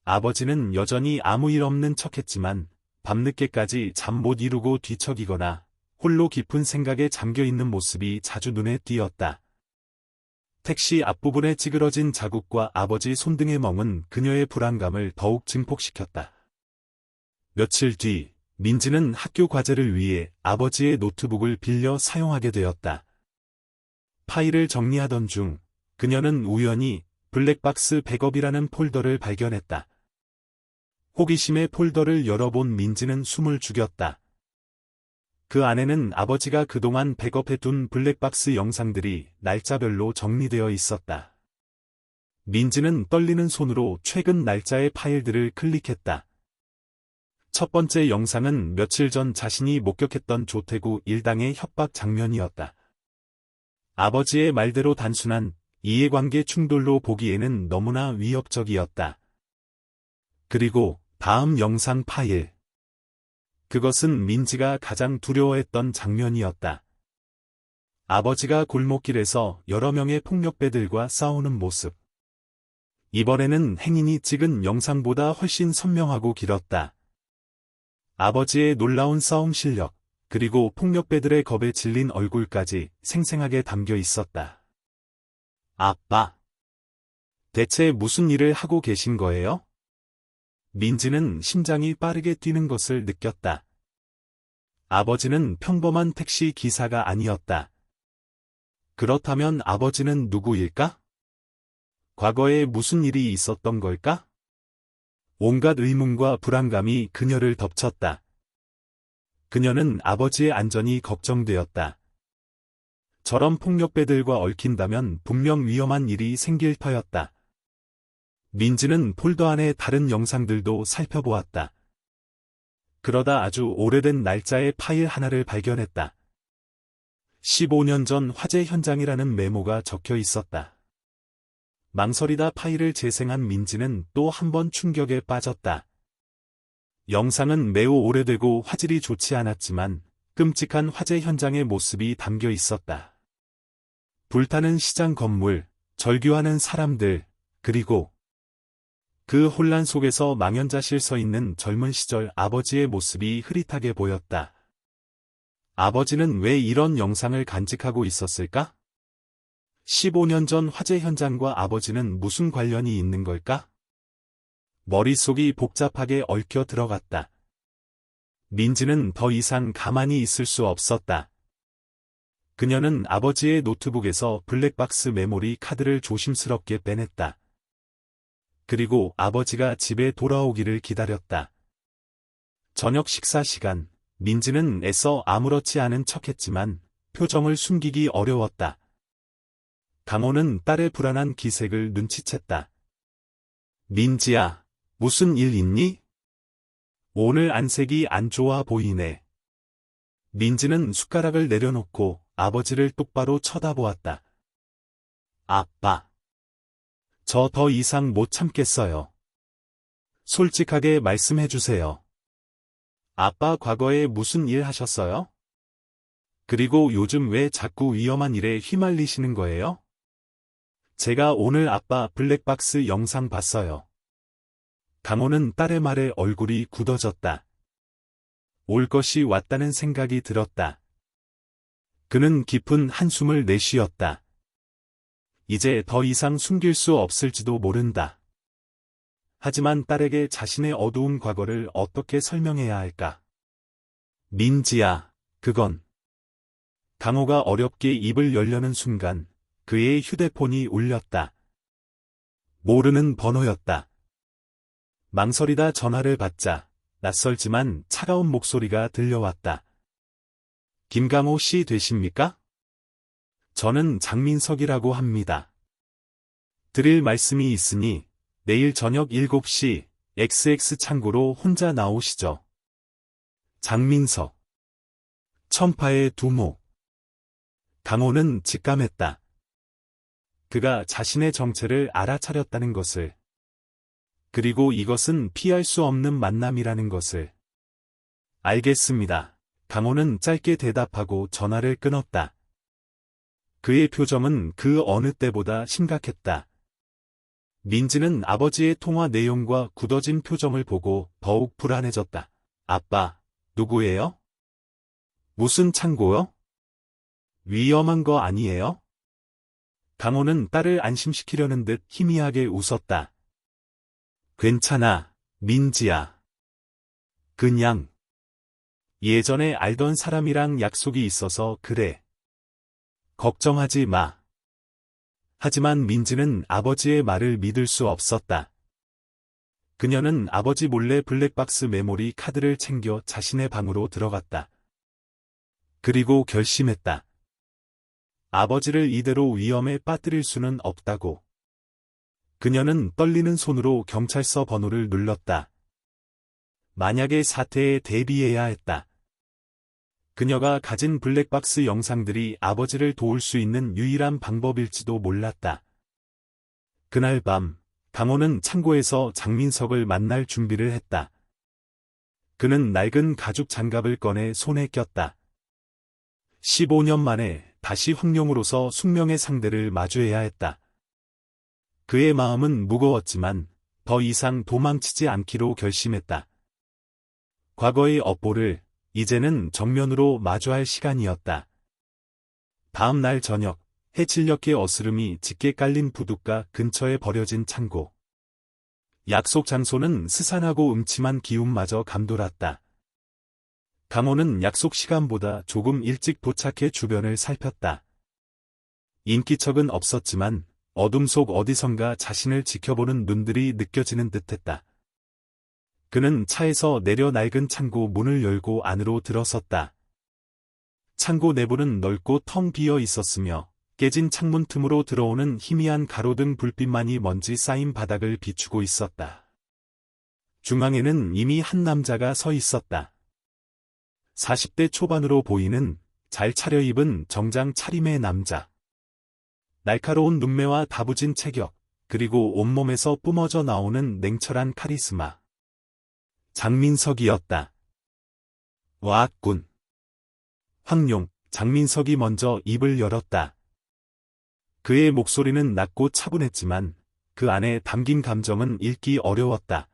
아버지는 여전히 아무 일 없는 척했지만 밤늦게까지 잠 못 이루고 뒤척이거나 홀로 깊은 생각에 잠겨있는 모습이 자주 눈에 띄었다. 택시 앞부분에 찌그러진 자국과 아버지 손등의 멍은 그녀의 불안감을 더욱 증폭시켰다. 며칠 뒤 민지는 학교 과제를 위해 아버지의 노트북을 빌려 사용하게 되었다. 파일을 정리하던 중 그녀는 우연히 블랙박스 백업이라는 폴더를 발견했다. 호기심에 폴더를 열어본 민지는 숨을 죽였다. 그 안에는 아버지가 그동안 백업해둔 블랙박스 영상들이 날짜별로 정리되어 있었다. 민지는 떨리는 손으로 최근 날짜의 파일들을 클릭했다. 첫 번째 영상은 며칠 전 자신이 목격했던 조태구 일당의 협박 장면이었다. 아버지의 말대로 단순한 이해관계 충돌로 보기에는 너무나 위협적이었다. 그리고 다음 영상 파일. 그것은 민지가 가장 두려워했던 장면이었다. 아버지가 골목길에서 여러 명의 폭력배들과 싸우는 모습. 이번에는 행인이 찍은 영상보다 훨씬 선명하고 길었다. 아버지의 놀라운 싸움 실력, 그리고 폭력배들의 겁에 질린 얼굴까지 생생하게 담겨 있었다. 아빠, 대체 무슨 일을 하고 계신 거예요? 민지는 심장이 빠르게 뛰는 것을 느꼈다. 아버지는 평범한 택시 기사가 아니었다. 그렇다면 아버지는 누구일까? 과거에 무슨 일이 있었던 걸까? 온갖 의문과 불안감이 그녀를 덮쳤다. 그녀는 아버지의 안전이 걱정되었다. 저런 폭력배들과 얽힌다면 분명 위험한 일이 생길 터였다. 민지는 폴더 안의 다른 영상들도 살펴보았다. 그러다 아주 오래된 날짜의 파일 하나를 발견했다. 15년 전 화재 현장이라는 메모가 적혀 있었다. 망설이다 파일을 재생한 민지는 또 한 번 충격에 빠졌다. 영상은 매우 오래되고 화질이 좋지 않았지만 끔찍한 화재 현장의 모습이 담겨 있었다. 불타는 시장 건물, 절규하는 사람들, 그리고 그 혼란 속에서 망연자실 서 있는 젊은 시절 아버지의 모습이 흐릿하게 보였다. 아버지는 왜 이런 영상을 간직하고 있었을까? 15년 전 화재 현장과 아버지는 무슨 관련이 있는 걸까? 머릿속이 복잡하게 얽혀 들어갔다. 민지는 더 이상 가만히 있을 수 없었다. 그녀는 아버지의 노트북에서 블랙박스 메모리 카드를 조심스럽게 빼냈다. 그리고 아버지가 집에 돌아오기를 기다렸다. 저녁 식사 시간, 민지는 애써 아무렇지 않은 척했지만 표정을 숨기기 어려웠다. 강호는 딸의 불안한 기색을 눈치챘다. 민지야, 무슨 일 있니? 오늘 안색이 안 좋아 보이네. 민지는 숟가락을 내려놓고 아버지를 똑바로 쳐다보았다. 아빠. 저 더 이상 못 참겠어요. 솔직하게 말씀해 주세요. 아빠 과거에 무슨 일 하셨어요? 그리고 요즘 왜 자꾸 위험한 일에 휘말리시는 거예요? 제가 오늘 아빠 블랙박스 영상 봤어요. 강호는 딸의 말에 얼굴이 굳어졌다. 올 것이 왔다는 생각이 들었다. 그는 깊은 한숨을 내쉬었다. 이제 더 이상 숨길 수 없을지도 모른다. 하지만 딸에게 자신의 어두운 과거를 어떻게 설명해야 할까? 민지야, 그건. 강호가 어렵게 입을 열려는 순간 그의 휴대폰이 울렸다. 모르는 번호였다. 망설이다 전화를 받자 낯설지만 차가운 목소리가 들려왔다. 김강호 씨 되십니까? 저는 장민석이라고 합니다. 드릴 말씀이 있으니 내일 저녁 7시 XX 창고로 혼자 나오시죠. 장민석. 천파의 두목. 강호는 직감했다. 그가 자신의 정체를 알아차렸다는 것을. 그리고 이것은 피할 수 없는 만남이라는 것을. 알겠습니다. 강호는 짧게 대답하고 전화를 끊었다. 그의 표정은 그 어느 때보다 심각했다. 민지는 아버지의 통화 내용과 굳어진 표정을 보고 더욱 불안해졌다. 아빠, 누구예요? 무슨 창고요? 위험한 거 아니에요? 강호는 딸을 안심시키려는 듯 희미하게 웃었다. 괜찮아, 민지야. 그냥 예전에 알던 사람이랑 약속이 있어서 그래. 걱정하지 마. 하지만 민지는 아버지의 말을 믿을 수 없었다. 그녀는 아버지 몰래 블랙박스 메모리 카드를 챙겨 자신의 방으로 들어갔다. 그리고 결심했다. 아버지를 이대로 위험에 빠뜨릴 수는 없다고. 그녀는 떨리는 손으로 경찰서 번호를 눌렀다. 만약의 사태에 대비해야 했다. 그녀가 가진 블랙박스 영상들이 아버지를 도울 수 있는 유일한 방법일지도 몰랐다. 그날 밤, 강호는 창고에서 장민석을 만날 준비를 했다. 그는 낡은 가죽 장갑을 꺼내 손에 꼈다. 15년 만에 다시 황룡으로서 숙명의 상대를 마주해야 했다. 그의 마음은 무거웠지만 더 이상 도망치지 않기로 결심했다. 과거의 업보를 이제는 정면으로 마주할 시간이었다. 다음 날 저녁, 해질녘의 어스름이 짙게 깔린 부둣가 근처에 버려진 창고. 약속 장소는 스산하고 음침한 기운마저 감돌았다. 강호는 약속 시간보다 조금 일찍 도착해 주변을 살폈다. 인기척은 없었지만 어둠 속 어디선가 자신을 지켜보는 눈들이 느껴지는 듯했다. 그는 차에서 내려 낡은 창고 문을 열고 안으로 들어섰다. 창고 내부는 넓고 텅 비어 있었으며 깨진 창문 틈으로 들어오는 희미한 가로등 불빛만이 먼지 쌓인 바닥을 비추고 있었다. 중앙에는 이미 한 남자가 서 있었다. 40대 초반으로 보이는 잘 차려입은 정장 차림의 남자. 날카로운 눈매와 다부진 체격, 그리고 온몸에서 뿜어져 나오는 냉철한 카리스마. 장민석이었다. 왔군. 황룡, 장민석이 먼저 입을 열었다. 그의 목소리는 낮고 차분했지만 그 안에 담긴 감정은 읽기 어려웠다.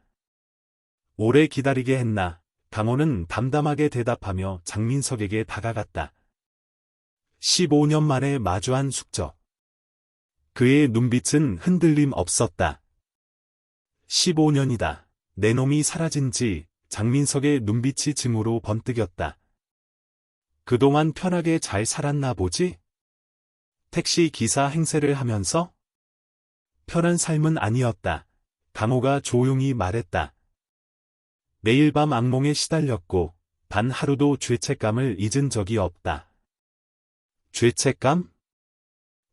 오래 기다리게 했나? 강호는 담담하게 대답하며 장민석에게 다가갔다. 15년 만에 마주한 숙적. 그의 눈빛은 흔들림 없었다. 15년이다. 내 놈이 사라진 지. 장민석의 눈빛이 증오로 번뜩였다. 그동안 편하게 잘 살았나 보지? 택시 기사 행세를 하면서? 편한 삶은 아니었다. 강호가 조용히 말했다. 매일 밤 악몽에 시달렸고 단 하루도 죄책감을 잊은 적이 없다. 죄책감?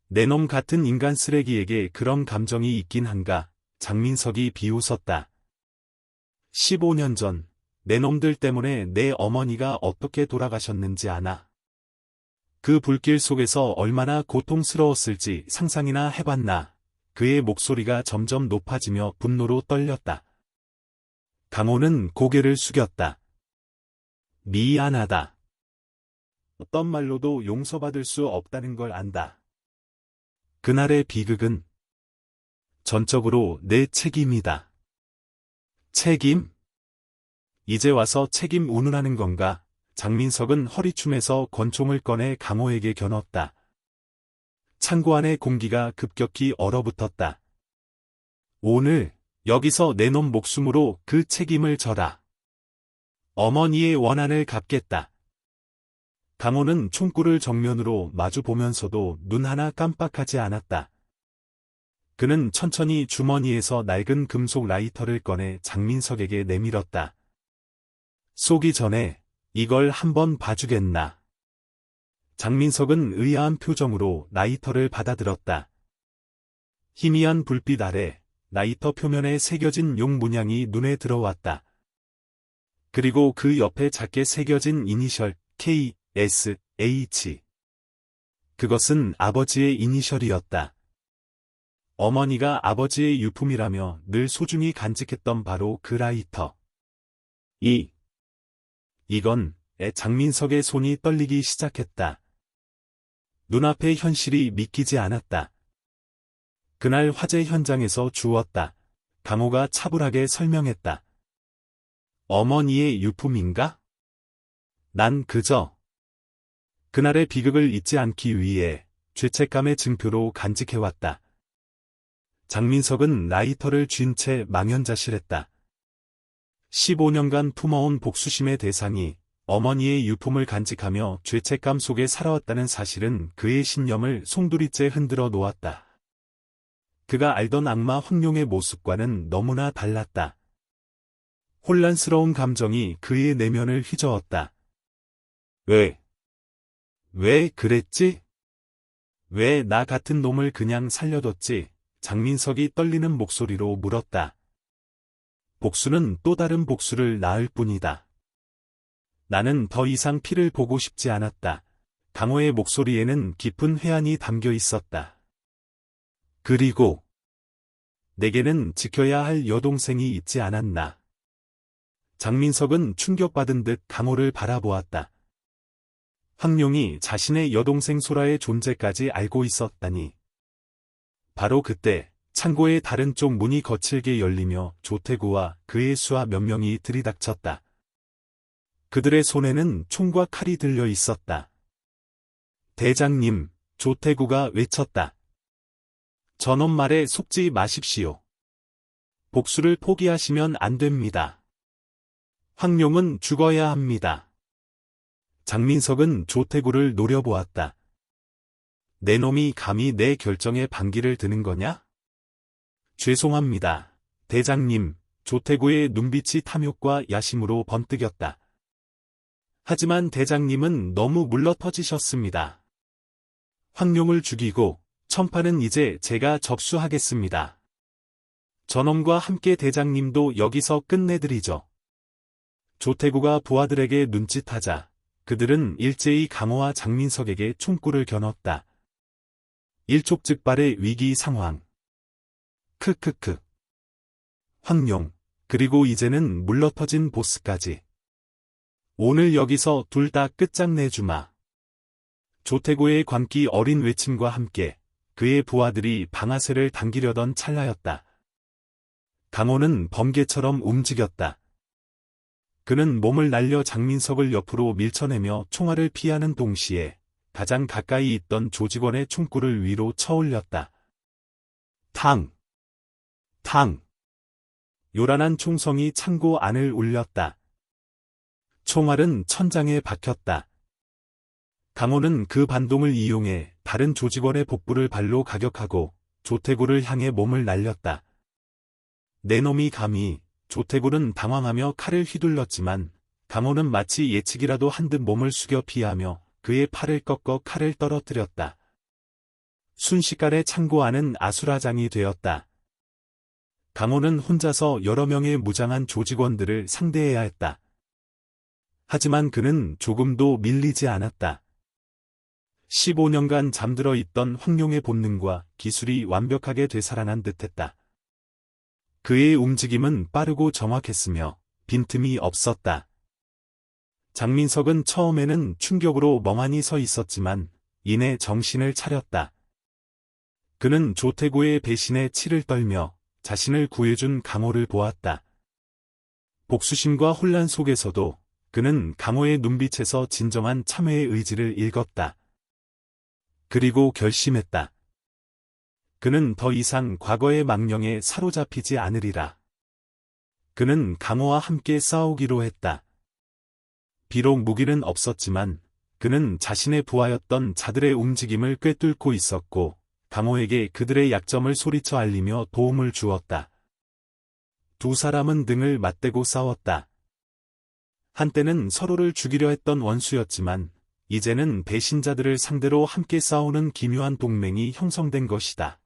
내 놈 같은 인간 쓰레기에게 그런 감정이 있긴 한가? 장민석이 비웃었다. 15년 전, 내 놈들 때문에 내 어머니가 어떻게 돌아가셨는지 아나? 그 불길 속에서 얼마나 고통스러웠을지 상상이나 해봤나? 그의 목소리가 점점 높아지며 분노로 떨렸다. 강호는 고개를 숙였다. 미안하다. 어떤 말로도 용서받을 수 없다는 걸 안다. 그날의 비극은 전적으로 내 책임이다. 책임? 이제 와서 책임 운운하는 건가? 장민석은 허리춤에서 권총을 꺼내 강호에게 겨눴다. 창고 안의 공기가 급격히 얼어붙었다. 오늘 여기서 내 놈 목숨으로 그 책임을 져라. 어머니의 원한을 갚겠다. 강호는 총구를 정면으로 마주 보면서도 눈 하나 깜빡하지 않았다. 그는 천천히 주머니에서 낡은 금속 라이터를 꺼내 장민석에게 내밀었다. 쏘기 전에 이걸 한번 봐주겠나? 장민석은 의아한 표정으로 라이터를 받아들었다. 희미한 불빛 아래 라이터 표면에 새겨진 용 문양이 눈에 들어왔다. 그리고 그 옆에 작게 새겨진 이니셜 K, S, H. 그것은 아버지의 이니셜이었다. 어머니가 아버지의 유품이라며 늘 소중히 간직했던 바로 그 라이터. 이건 장민석의 손이 떨리기 시작했다. 눈앞의 현실이 믿기지 않았다. 그날 화재 현장에서 주웠다. 강호가 차분하게 설명했다. 어머니의 유품인가? 난 그저 그날의 비극을 잊지 않기 위해 죄책감의 증표로 간직해왔다. 장민석은 라이터를 쥔 채 망연자실했다. 15년간 품어온 복수심의 대상이 어머니의 유품을 간직하며 죄책감 속에 살아왔다는 사실은 그의 신념을 송두리째 흔들어 놓았다. 그가 알던 악마 황룡의 모습과는 너무나 달랐다. 혼란스러운 감정이 그의 내면을 휘저었다. 왜 그랬지? 왜 나 같은 놈을 그냥 살려뒀지? 장민석이 떨리는 목소리로 물었다. 복수는 또 다른 복수를 낳을 뿐이다. 나는 더 이상 피를 보고 싶지 않았다. 강호의 목소리에는 깊은 회한이 담겨 있었다. 그리고 내게는 지켜야 할 여동생이 있지 않았나. 장민석은 충격받은 듯 강호를 바라보았다. 황룡이 자신의 여동생 소라의 존재까지 알고 있었다니. 바로 그때 창고의 다른 쪽 문이 거칠게 열리며 조태구와 그의 수하 몇 명이 들이닥쳤다. 그들의 손에는 총과 칼이 들려 있었다. 대장님, 조태구가 외쳤다. 저놈 말에 속지 마십시오. 복수를 포기하시면 안 됩니다. 황룡은 죽어야 합니다. 장민석은 조태구를 노려보았다. 내 놈이 감히 내 결정에 반기를 드는 거냐? 죄송합니다, 대장님. 조태구의 눈빛이 탐욕과 야심으로 번뜩였다. 하지만 대장님은 너무 물러터지셨습니다. 황룡을 죽이고 천판은 이제 제가 접수하겠습니다. 저놈과 함께 대장님도 여기서 끝내드리죠. 조태구가 부하들에게 눈짓하자 그들은 일제히 강호와 장민석에게 총구를 겨눴다. 일촉즉발의 위기 상황. 크크크. 황룡, 그리고 이제는 물러터진 보스까지. 오늘 여기서 둘 다 끝장내주마. 조태구의 광기 어린 외침과 함께 그의 부하들이 방아쇠를 당기려던 찰나였다. 강호는 번개처럼 움직였다. 그는 몸을 날려 장민석을 옆으로 밀쳐내며 총알을 피하는 동시에 가장 가까이 있던 조직원의 총구를 위로 쳐올렸다. 탕! 탕! 요란한 총성이 창고 안을 울렸다. 총알은 천장에 박혔다. 강호는 그 반동을 이용해 다른 조직원의 복부를 발로 가격하고 조태구를 향해 몸을 날렸다. 내 놈이 감히. 조태구는 당황하며 칼을 휘둘렀지만 강호는 마치 예측이라도 한 듯 몸을 숙여 피하며 그의 팔을 꺾어 칼을 떨어뜨렸다. 순식간에 창고 안은 아수라장이 되었다. 강호는 혼자서 여러 명의 무장한 조직원들을 상대해야 했다. 하지만 그는 조금도 밀리지 않았다. 15년간 잠들어 있던 황룡의 본능과 기술이 완벽하게 되살아난 듯했다. 그의 움직임은 빠르고 정확했으며 빈틈이 없었다. 장민석은 처음에는 충격으로 멍하니 서 있었지만 이내 정신을 차렸다. 그는 조태구의 배신에 치를 떨며 자신을 구해준 강호를 보았다. 복수심과 혼란 속에서도 그는 강호의 눈빛에서 진정한 참회의 의지를 읽었다. 그리고 결심했다. 그는 더 이상 과거의 망령에 사로잡히지 않으리라. 그는 강호와 함께 싸우기로 했다. 비록 무기는 없었지만 그는 자신의 부하였던 자들의 움직임을 꿰뚫고 있었고 강호에게 그들의 약점을 소리쳐 알리며 도움을 주었다. 두 사람은 등을 맞대고 싸웠다. 한때는 서로를 죽이려 했던 원수였지만 이제는 배신자들을 상대로 함께 싸우는 기묘한 동맹이 형성된 것이다.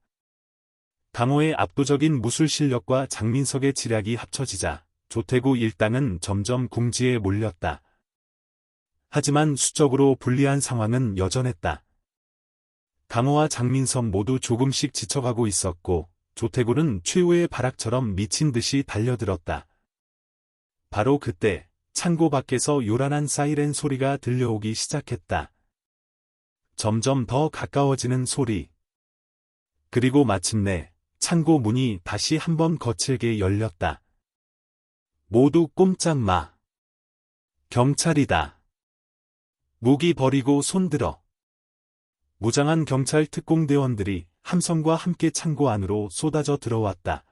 강호의 압도적인 무술 실력과 장민석의 지략이 합쳐지자 조태구 일당은 점점 궁지에 몰렸다. 하지만 수적으로 불리한 상황은 여전했다. 강호와 장민석 모두 조금씩 지쳐가고 있었고 조태구는 최후의 발악처럼 미친 듯이 달려들었다. 바로 그때 창고 밖에서 요란한 사이렌 소리가 들려오기 시작했다. 점점 더 가까워지는 소리. 그리고 마침내 창고 문이 다시 한번 거칠게 열렸다. 모두 꼼짝 마. 경찰이다. 무기 버리고 손들어. 무장한 경찰 특공대원들이 함성과 함께 창고 안으로 쏟아져 들어왔다.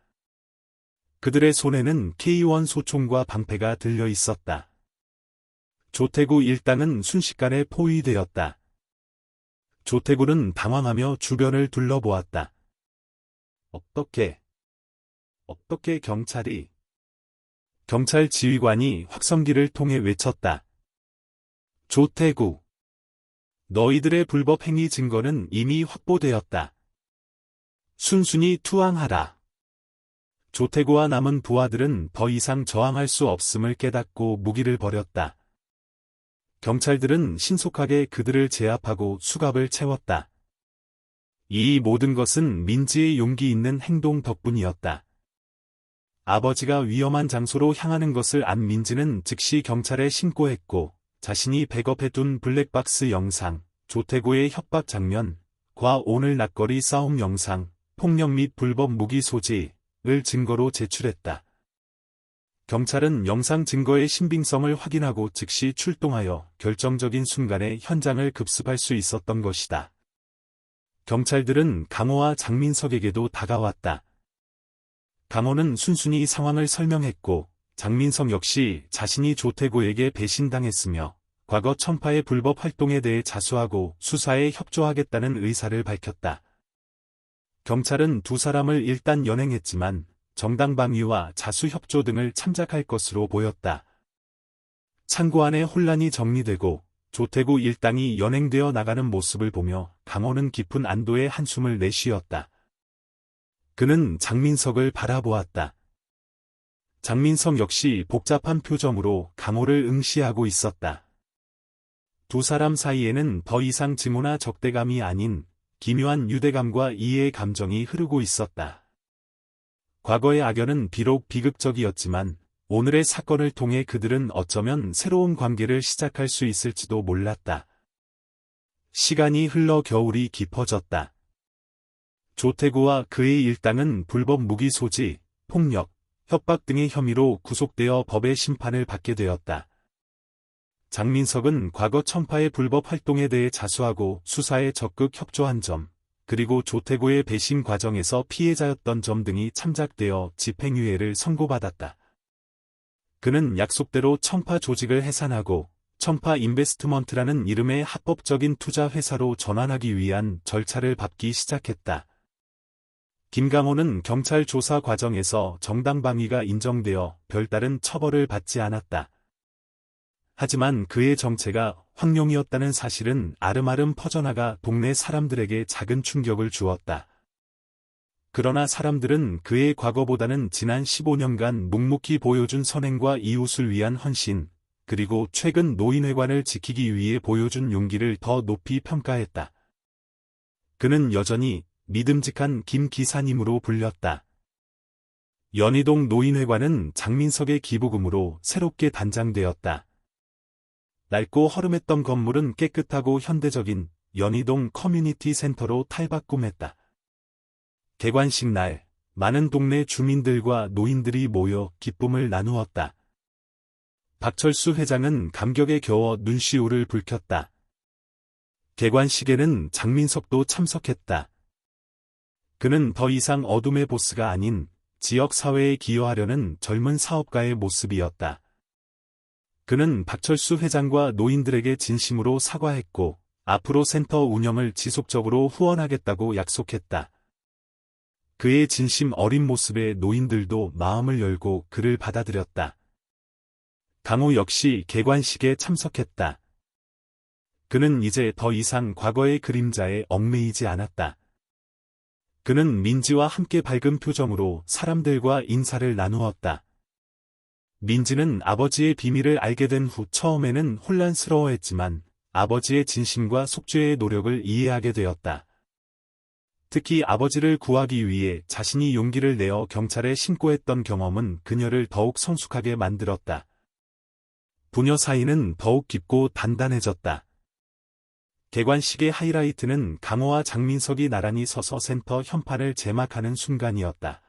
그들의 손에는 K1 소총과 방패가 들려 있었다. 조태구 일당은 순식간에 포위되었다. 조태구는 당황하며 주변을 둘러보았다. 어떻게 경찰이? 경찰 지휘관이 확성기를 통해 외쳤다. 조태구. 너희들의 불법 행위 증거는 이미 확보되었다. 순순히 투항하라. 조태구와 남은 부하들은 더 이상 저항할 수 없음을 깨닫고 무기를 버렸다. 경찰들은 신속하게 그들을 제압하고 수갑을 채웠다. 이 모든 것은 민지의 용기 있는 행동 덕분이었다. 아버지가 위험한 장소로 향하는 것을 안 민지는 즉시 경찰에 신고했고 자신이 백업해둔 블랙박스 영상, 조태구의 협박 장면, 과 오늘 낙거리 싸움 영상, 폭력 및 불법 무기 소지를 증거로 제출했다. 경찰은 영상 증거의 신빙성을 확인하고 즉시 출동하여 결정적인 순간에 현장을 급습할 수 있었던 것이다. 경찰들은 강호와 장민석에게도 다가왔다. 강호는 순순히 상황을 설명했고 장민석 역시 자신이 조태구에게 배신당했으며 과거 청파의 불법 활동에 대해 자수하고 수사에 협조하겠다는 의사를 밝혔다. 경찰은 두 사람을 일단 연행했지만 정당방위와 자수협조 등을 참작할 것으로 보였다. 창고 안에 혼란이 정리되고 조태구 일당이 연행되어 나가는 모습을 보며 강호는 깊은 안도의 한숨을 내쉬었다. 그는 장민석을 바라보았다. 장민석 역시 복잡한 표정으로 강호를 응시하고 있었다. 두 사람 사이에는 더 이상 증오나 적대감이 아닌 기묘한 유대감과 이해의 감정이 흐르고 있었다. 과거의 악연은 비록 비극적이었지만 오늘의 사건을 통해 그들은 어쩌면 새로운 관계를 시작할 수 있을지도 몰랐다. 시간이 흘러 겨울이 깊어졌다. 조태구와 그의 일당은 불법 무기 소지, 폭력, 협박 등의 혐의로 구속되어 법의 심판을 받게 되었다. 장민석은 과거 청파의 불법 활동에 대해 자수하고 수사에 적극 협조한 점, 그리고 조태구의 배신 과정에서 피해자였던 점 등이 참작되어 집행유예를 선고받았다. 그는 약속대로 청파 조직을 해산하고 청파 인베스트먼트라는 이름의 합법적인 투자 회사로 전환하기 위한 절차를 밟기 시작했다. 김강호는 경찰 조사 과정에서 정당방위가 인정되어 별다른 처벌을 받지 않았다. 하지만 그의 정체가 황룡이었다는 사실은 아름아름 퍼져나가 동네 사람들에게 작은 충격을 주었다. 그러나 사람들은 그의 과거보다는 지난 15년간 묵묵히 보여준 선행과 이웃을 위한 헌신, 그리고 최근 노인회관을 지키기 위해 보여준 용기를 더 높이 평가했다. 그는 여전히 믿음직한 김 기사님으로 불렸다. 연희동 노인회관은 장민석의 기부금으로 새롭게 단장되었다. 낡고 허름했던 건물은 깨끗하고 현대적인 연희동 커뮤니티 센터로 탈바꿈했다. 개관식 날, 많은 동네 주민들과 노인들이 모여 기쁨을 나누었다. 박철수 회장은 감격에 겨워 눈시울을 붉혔다. 개관식에는 장민석도 참석했다. 그는 더 이상 어둠의 보스가 아닌 지역 사회에 기여하려는 젊은 사업가의 모습이었다. 그는 박철수 회장과 노인들에게 진심으로 사과했고 앞으로 센터 운영을 지속적으로 후원하겠다고 약속했다. 그의 진심 어린 모습에 노인들도 마음을 열고 그를 받아들였다. 강호 역시 개관식에 참석했다. 그는 이제 더 이상 과거의 그림자에 얽매이지 않았다. 그는 민지와 함께 밝은 표정으로 사람들과 인사를 나누었다. 민지는 아버지의 비밀을 알게 된 후 처음에는 혼란스러워했지만 아버지의 진심과 속죄의 노력을 이해하게 되었다. 특히 아버지를 구하기 위해 자신이 용기를 내어 경찰에 신고했던 경험은 그녀를 더욱 성숙하게 만들었다. 부녀 사이는 더욱 깊고 단단해졌다. 개관식의 하이라이트는 강호와 장민석이 나란히 서서 센터 현판을 제막하는 순간이었다.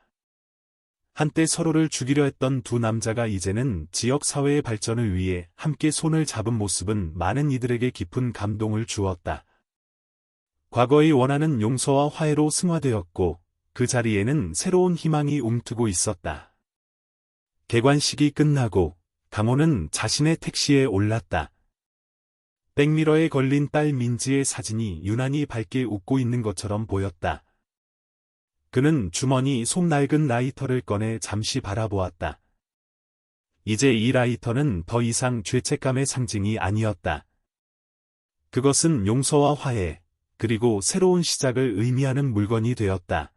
한때 서로를 죽이려 했던 두 남자가 이제는 지역 사회의 발전을 위해 함께 손을 잡은 모습은 많은 이들에게 깊은 감동을 주었다. 과거의 원하는 용서와 화해로 승화되었고 그 자리에는 새로운 희망이 움트고 있었다. 개관식이 끝나고 강호는 자신의 택시에 올랐다. 백미러에 걸린 딸 민지의 사진이 유난히 밝게 웃고 있는 것처럼 보였다. 그는 주머니 속 낡은 라이터를 꺼내 잠시 바라보았다. 이제 이 라이터는 더 이상 죄책감의 상징이 아니었다. 그것은 용서와 화해, 그리고 새로운 시작을 의미하는 물건이 되었다.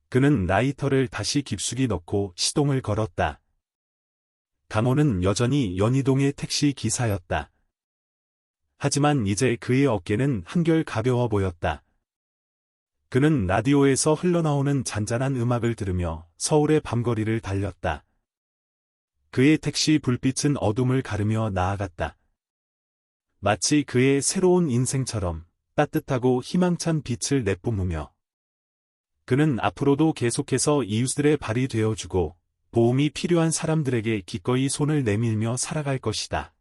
그는 라이터를 다시 깊숙이 넣고 시동을 걸었다. 강호는 여전히 연희동의 택시 기사였다. 하지만 이제 그의 어깨는 한결 가벼워 보였다. 그는 라디오에서 흘러나오는 잔잔한 음악을 들으며 서울의 밤거리를 달렸다. 그의 택시 불빛은 어둠을 가르며 나아갔다. 마치 그의 새로운 인생처럼 따뜻하고 희망찬 빛을 내뿜으며 그는 앞으로도 계속해서 이웃들의 발이 되어주고 도움이 필요한 사람들에게 기꺼이 손을 내밀며 살아갈 것이다.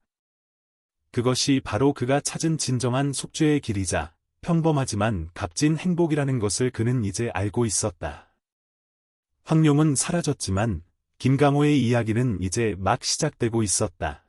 그것이 바로 그가 찾은 진정한 속죄의 길이자 평범하지만 값진 행복이라는 것을 그는 이제 알고 있었다. 황룡은 사라졌지만 김강호의 이야기는 이제 막 시작되고 있었다.